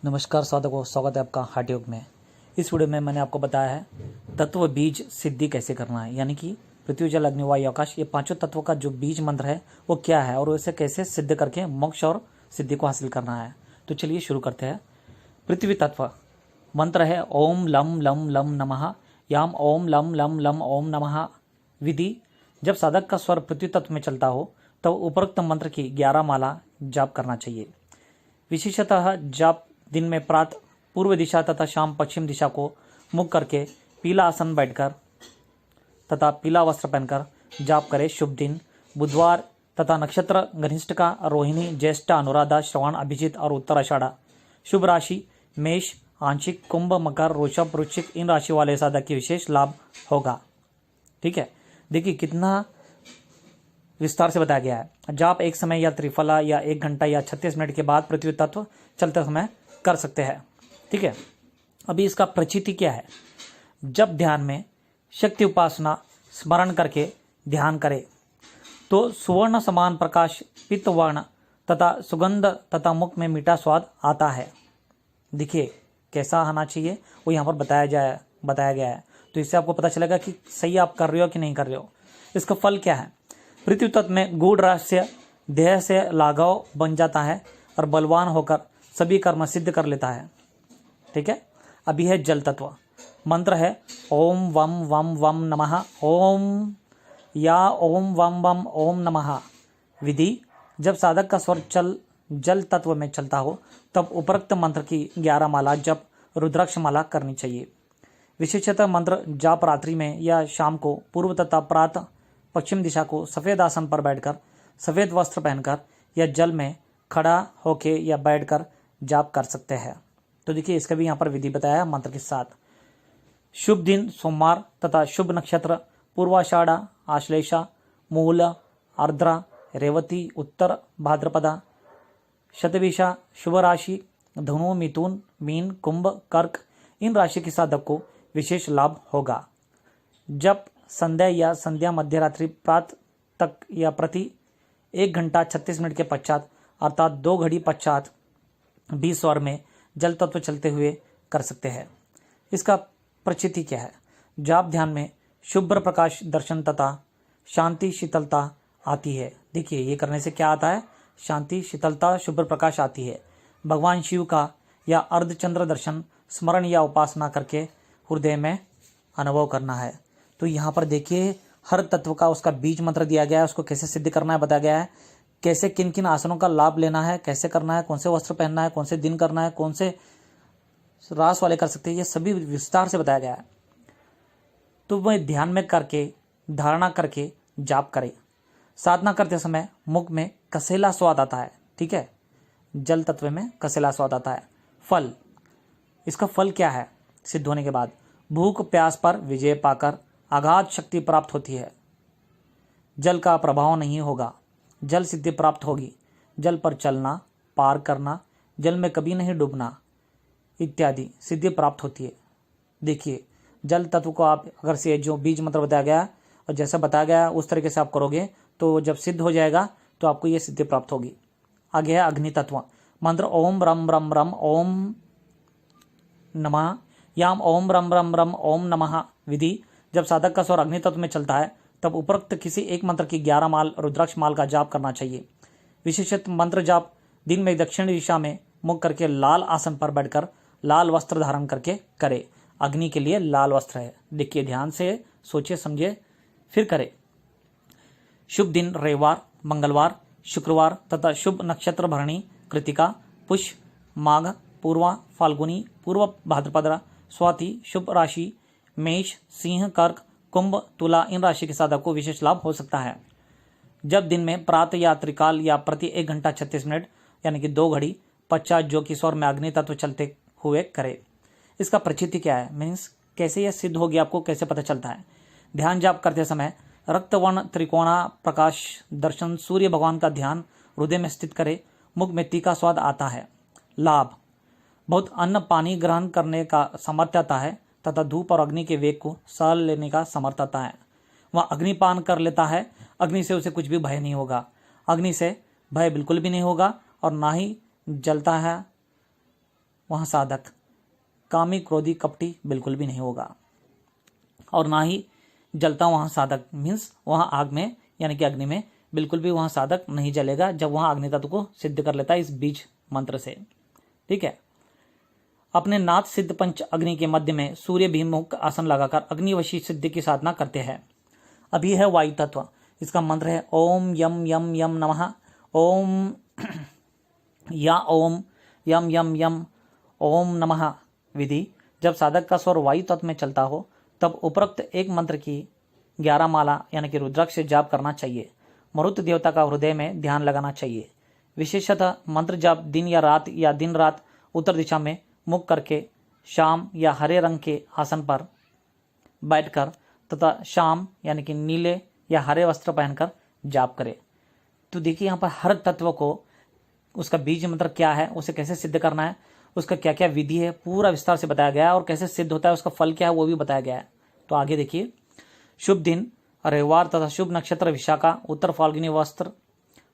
नमस्कार साधकों, स्वागत है आपका हठ योग में। इस वीडियो में मैंने आपको बताया है तत्व बीज सिद्धि कैसे करना है, यानी कि पृथ्वी जल अग्नि वायु आकाश, ये पांचों तत्वों का जो बीज मंत्र है वो क्या है और उसे कैसे सिद्ध करके मोक्ष और सिद्धि को हासिल करना है। तो चलिए शुरू करते हैं। पृथ्वी तत्व मंत्र है ओम लम लम लम नमः, याम ओम लम लम लम ओम नमः। विधि: जब साधक का स्वर पृथ्वी तत्व में चलता हो तो उपरोक्त मंत्र की 11 माला जाप करना चाहिए। विशेषतः जाप दिन में प्रातः पूर्व दिशा तथा शाम पश्चिम दिशा को मुख करके पीला आसन बैठकर तथा पीला वस्त्र पहनकर जाप करे। शुभ दिन बुधवार तथा नक्षत्र घनिष्ठ का रोहिणी, ज्येष्ठ, अनुराधा, श्रवण, अभिजित और उत्तराषाढ़। शुभ राशि मेष, आंशिक, कुंभ, मकर, वृषभ, वृश्चिक। इन राशि वाले साधक की विशेष लाभ होगा। ठीक है, देखिए कितना विस्तार से बताया गया है। जाप एक समय या त्रिफला या 1 घंटा या 36 मिनट के बाद पृथ्वी तत्व चलते समय कर सकते हैं। ठीक है, अभी इसका प्रचिति क्या है। जब ध्यान में शक्ति उपासना स्मरण करके ध्यान करें तो सुवर्ण समान प्रकाश, पित्त वर्ण तथा सुगंध तथा मुख में मीठा स्वाद आता है। देखिए कैसा आना चाहिए वो यहाँ पर बताया गया है। तो इससे आपको पता चलेगा कि सही आप कर रहे हो कि नहीं कर रहे हो। इसका फल क्या है। पृथ्वी तत्व में गूढ़ रहस्य देह से लगाव बन जाता है और बलवान होकर सभी कर्म सिद्ध कर लेता है। ठीक है, अभी है जल तत्व। मंत्र है ओम वम वम वम नमः, ओम या ओम वम वम ओम नमः। विधि: जब साधक का स्वर जल तत्व में चलता हो तब उपरोक्त मंत्र की 11 माला जप रुद्राक्ष माला करनी चाहिए। विशेषतः मंत्र जाप रात्रि में या शाम को पूर्व तथा प्रातः पश्चिम दिशा को सफेद आसन पर बैठकर सफेद वस्त्र पहनकर या जल में खड़ा होके या बैठकर जाप कर सकते हैं। तो देखिए इसका भी यहाँ पर विधि बताया मंत्र के साथ। शुभ दिन सोमवार तथा शुभ नक्षत्र पूर्वाषाढ़, आश्लेषा, मूल, आर्द्रा, रेवती, उत्तर भाद्रपदा, शतभिषा। शुभ राशि धनु, मिथुन, मीन, कुंभ, कर्क। इन राशि के साधक को विशेष लाभ होगा। जब संध्या या संध्या मध्यरात्रि प्रातः तक या प्रति 1 घंटा 36 मिनट के पश्चात अर्थात 2 घड़ी पश्चात 20 स्वर में जल तत्व चलते हुए कर सकते हैं। इसका प्रचिति क्या है। जाप ध्यान में शुभ्र प्रकाश दर्शन तथा शांति शीतलता आती है। देखिए ये करने से क्या आता है, शांति शीतलता शुभ्र प्रकाश आती है। भगवान शिव का या अर्धचंद्र दर्शन स्मरण या उपासना करके हृदय में अनुभव करना है। तो यहाँ पर देखिए हर तत्व का उसका बीज मंत्र दिया गया है, उसको कैसे सिद्ध करना है बताया गया है, कैसे किन किन आसनों का लाभ लेना है, कैसे करना है, कौन से वस्त्र पहनना है, कौन से दिन करना है, कौन से रास वाले कर सकते हैं, ये सभी विस्तार से बताया गया है। तो वह ध्यान में करके धारणा करके जाप करें। साधना करते समय मुख में कसेला स्वाद आता है। ठीक है, जल तत्व में कसेला स्वाद आता है। फल: इसका फल क्या है। सिद्ध होने के बाद भूख प्यास पर विजय पाकर अगाध शक्ति प्राप्त होती है। जल का प्रभाव नहीं होगा, जल सिद्धि प्राप्त होगी। जल पर चलना, पार करना, जल में कभी नहीं डूबना इत्यादि सिद्धि प्राप्त होती है। देखिए जल तत्व को आप अगर से जो बीज मंत्र बताया गया और जैसा बताया गया उस तरीके से आप करोगे तो जब सिद्ध हो जाएगा तो आपको ये सिद्धि प्राप्त होगी। आगे है अग्नि तत्व। मंत्र ओम रम रम रम ओम नमः, याम ओम रम रम रम ओम नमः। विधि: जब साधक का स्वर अग्नि तत्व में चलता है तब उपरोक्त किसी एक मंत्र की 11 माल रुद्राक्ष माल का जाप करना चाहिए। विशेषत मंत्र जाप दिन में दक्षिण दिशा में मुख करके लाल आसन पर बैठकर लाल वस्त्र धारण करके करे। अग्नि के लिए लाल वस्त्र है। देखिए ध्यान से सोचिए समझिए फिर करे। शुभ दिन रविवार, मंगलवार, शुक्रवार तथा शुभ नक्षत्र भरणी, कृतिका, पुष्य, माघ, पूर्वा, फाल्गुनी, पूर्व भाद्रपद, स्वाति। शुभ राशि मेष, सिंह, कर्क, कुंभ, तुला। इन राशि के साधक को विशेष लाभ हो सकता है। जब दिन में प्रातः या त्रिकाल या प्रति 1 घंटा 36 मिनट यानी कि 2 घड़ी पश्चात जो कि स्वर में अग्नि तत्व चलते हुए करे। इसका प्रचिति क्या है, मीन्स कैसे यह सिद्ध होगी, आपको कैसे पता चलता है। ध्यान जाप करते समय रक्तवर्ण त्रिकोणा प्रकाश दर्शन सूर्य भगवान का ध्यान हृदय में स्थित करे। मुख में तीखा स्वाद आता है। लाभ: बहुत अन्न पानी ग्रहण करने का सामर्थ्यता है तथा धूप और अग्नि के वेग को सह लेने का समर्थता है। वह अग्निपान कर लेता है। अग्नि से उसे कुछ भी भय नहीं होगा। अग्नि से भय बिल्कुल भी नहीं होगा और ना ही जलता है, वहाँ साधक कामी क्रोधी कपटी बिल्कुल भी नहीं होगा, और ना ही जलता वहाँ साधक मीन्स वहाँ आग में यानी कि अग्नि में बिल्कुल भी वहाँ साधक नहीं जलेगा जब वहाँ अग्नि तत्व को सिद्ध कर लेता है इस बीज मंत्र से। ठीक है। अपने नाथ सिद्ध पंच अग्नि के मध्य में सूर्य भीमुख आसन लगाकर अग्निवशी सिद्धि की साधना करते हैं। अभी है वायु तत्व, इसका मंत्र है ओम यम यम यम नमः, ओम या ओम यम यम यम ओम नमः। विधि: जब साधक का स्वर वायु तत्व में चलता हो तब उपरोक्त एक मंत्र की 11 माला यानी कि रुद्राक्ष से जाप करना चाहिए। मरुत देवता का हृदय में ध्यान लगाना चाहिए। विशेषतः मंत्र जाप दिन रात उत्तर दिशा में मुख करके शाम या हरे रंग के आसन पर बैठकर तथा शाम यानी कि नीले या हरे वस्त्र पहनकर जाप करें। तो देखिए यहाँ पर हर तत्व को उसका बीज मंत्र क्या है, उसे कैसे सिद्ध करना है, उसका क्या क्या विधि है, पूरा विस्तार से बताया गया है, और कैसे सिद्ध होता है, उसका फल क्या है वो भी बताया गया है। तो आगे देखिए, शुभ दिन रविवार तथा शुभ नक्षत्र विशाखा, उत्तर फाल्गुनी वस्त्र,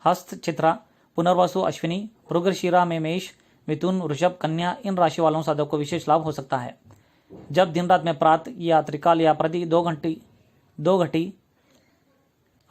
हस्त चित्रा, पुनर्वसु अश्विनी, मृगशीरा में मेष, मिथुन, वृषभ, कन्या, इन राशि वालों साधक को विशेष लाभ हो सकता है। जब दिन रात में प्रातः या त्रिकाल या प्रति 2 घटी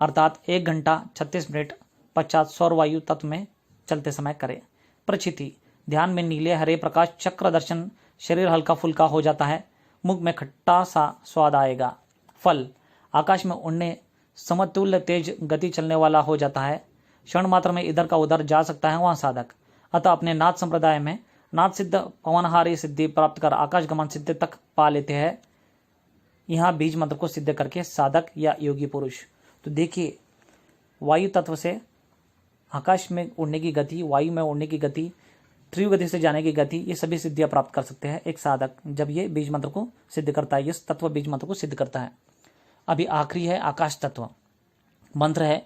अर्थात 1 घंटा 36 मिनट पश्चात सौर वायु तत्व में चलते समय करें। प्रचिति: ध्यान में नीले हरे प्रकाश चक्र दर्शन, शरीर हल्का फुल्का हो जाता है, मुख में खट्टा सा स्वाद आएगा। फल: आकाश में उड़ने समतुल्य तेज गति चलने वाला हो जाता है, क्षण मात्र में इधर का उधर जा सकता है वहाँ साधक। अतः अपने नाथ संप्रदाय में नाथ सिद्ध पवनहारी सिद्धि प्राप्त कर आकाश गमन सिद्धि तक पा लेते हैं यहाँ बीज मंत्र को सिद्ध करके साधक या योगी पुरुष। तो देखिए, वायु तत्व से आकाश में उड़ने की गति, वायु में उड़ने की गति, तीव्र गति से जाने की गति, ये सभी सिद्धियां प्राप्त कर सकते हैं एक साधक जब ये बीज मंत्र को सिद्ध करता है, इस तत्व बीज मंत्र को सिद्ध करता है। अभी आखिरी है आकाश तत्व। मंत्र है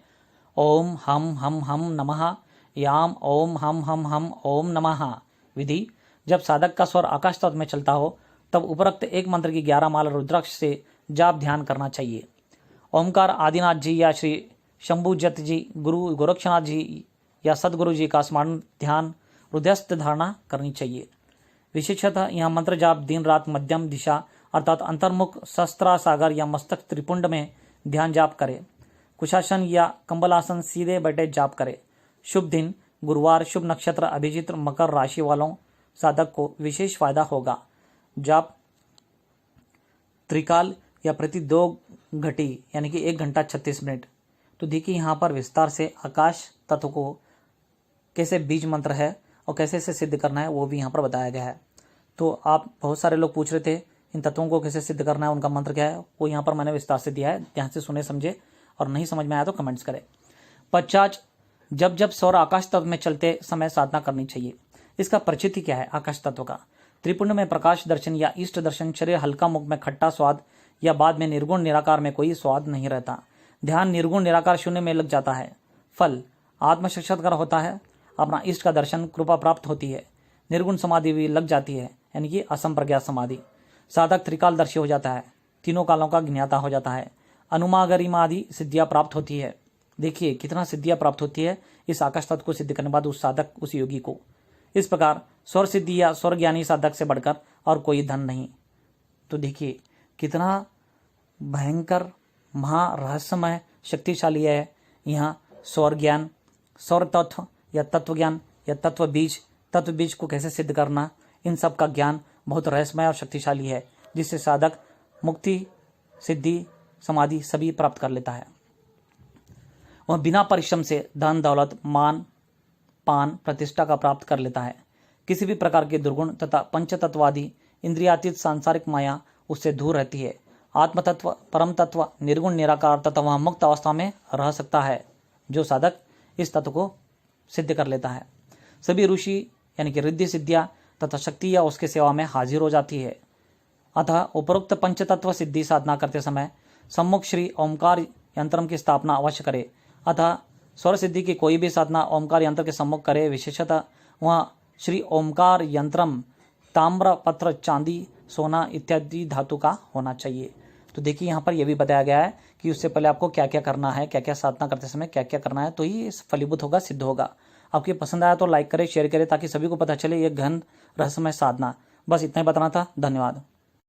ओम हम नमः, याम ओम हम ओम नमः। विधि: जब साधक का स्वर आकाश तत्व में चलता हो तब उपरोक्त एक मंत्र की 11 माला रुद्राक्ष से जाप ध्यान करना चाहिए। ओमकार आदिनाथ जी या श्री शंभुजत जी, गुरु गोरक्षनाथ जी या सदगुरु जी का स्मरण ध्यान हृदयस्थ धारणा करनी चाहिए। विशेषतः यह मंत्र जाप दिन रात मध्यम दिशा अर्थात अंतर्मुख सहस्त्रासागर या मस्तक त्रिपुंड में ध्यान जाप करें। कुशासन या कंबलासन सीधे बैठे जाप करें। शुभ दिन गुरुवार, शुभ नक्षत्र अभिजित मकर राशि वालों साधक को विशेष फायदा होगा। जाप त्रिकाल या प्रति 2 घटी यानी कि 1 घंटा 36 मिनट। तो देखिए यहाँ पर विस्तार से आकाश तत्व को कैसे बीज मंत्र है और कैसे इसे सिद्ध करना है वो भी यहाँ पर बताया गया है। तो आप बहुत सारे लोग पूछ रहे थे इन तत्वों को कैसे सिद्ध करना है, उनका मंत्र क्या है, वो यहाँ पर मैंने विस्तार से दिया है। ध्यान से सुने समझे, और नहीं समझ में आया तो कमेंट्स करें। पश्चात जब सौर आकाश तत्व में चलते समय साधना करनी चाहिए। इसका परिचिति क्या है आकाश तत्व का? त्रिपुंड में प्रकाश दर्शन या इष्ट दर्शन, शरीर हल्का, मुख में खट्टा स्वाद या बाद में निर्गुण निराकार में कोई स्वाद नहीं रहता। ध्यान निर्गुण निराकार शून्य में लग जाता है। फल: आत्म साक्षात्कार होता है, अपना इष्ट का दर्शन, कृपा प्राप्त होती है, निर्गुण समाधि भी लग जाती है यानी कि असंप्रज्ञात समाधि। साधक त्रिकालदर्शी हो जाता है, तीनों कालों का ज्ञाता हो जाता है, अनुमागरिमादि सिद्धियां प्राप्त होती है। देखिए कितना सिद्धियां प्राप्त होती है इस आकाश तत्व को सिद्ध करने बाद उस साधक, उस योगी को। इस प्रकार स्वर सिद्धि या स्वर ज्ञानी साधक से बढ़कर और कोई धन नहीं। तो देखिए कितना भयंकर महारहस्यमय शक्तिशाली है यहाँ स्वर ज्ञान, स्वर तत्व या तत्व ज्ञान या तत्व बीज को कैसे सिद्ध करना, इन सब का ज्ञान बहुत रहस्यमय और शक्तिशाली है, जिससे साधक मुक्ति, सिद्धि, समाधि सभी प्राप्त कर लेता है। वह बिना परिश्रम से धन दौलत, मान पान, प्रतिष्ठा का प्राप्त कर लेता है। किसी भी प्रकार के दुर्गुण तथा पंचतत्वादि इंद्रियातीत सांसारिक माया उससे दूर रहती है। आत्म तत्व, परम तत्व, निर्गुण निराकार तथा वह मुक्त अवस्था में रह सकता है जो साधक इस तत्व को सिद्ध कर लेता है। सभी ऋषि यानी कि रिद्धि सिद्धियां तथा शक्तियां उसके सेवा में हाजिर हो जाती है। अतः उपरोक्त पंचतत्व सिद्धि साधना करते समय सम्मुख श्री ओमकार यंत्रम की स्थापना अवश्य करे। अतः स्वर सिद्धि की कोई भी साधना ओमकार यंत्र के सम्मुख करे। विशेषतः वह श्री ओमकार यंत्रम ताम्र, पत्र, चांदी, सोना इत्यादि धातु का होना चाहिए। तो देखिए यहाँ पर यह भी बताया गया है कि उससे पहले आपको क्या क्या करना है, क्या क्या साधना करते समय क्या क्या करना है, तो ही फलीभूत होगा, सिद्ध होगा। आपको पसंद आया तो लाइक करें, शेयर करें, ताकि सभी को पता चले ये गहन रहस्यमय साधना। बस इतना ही बताना था। धन्यवाद।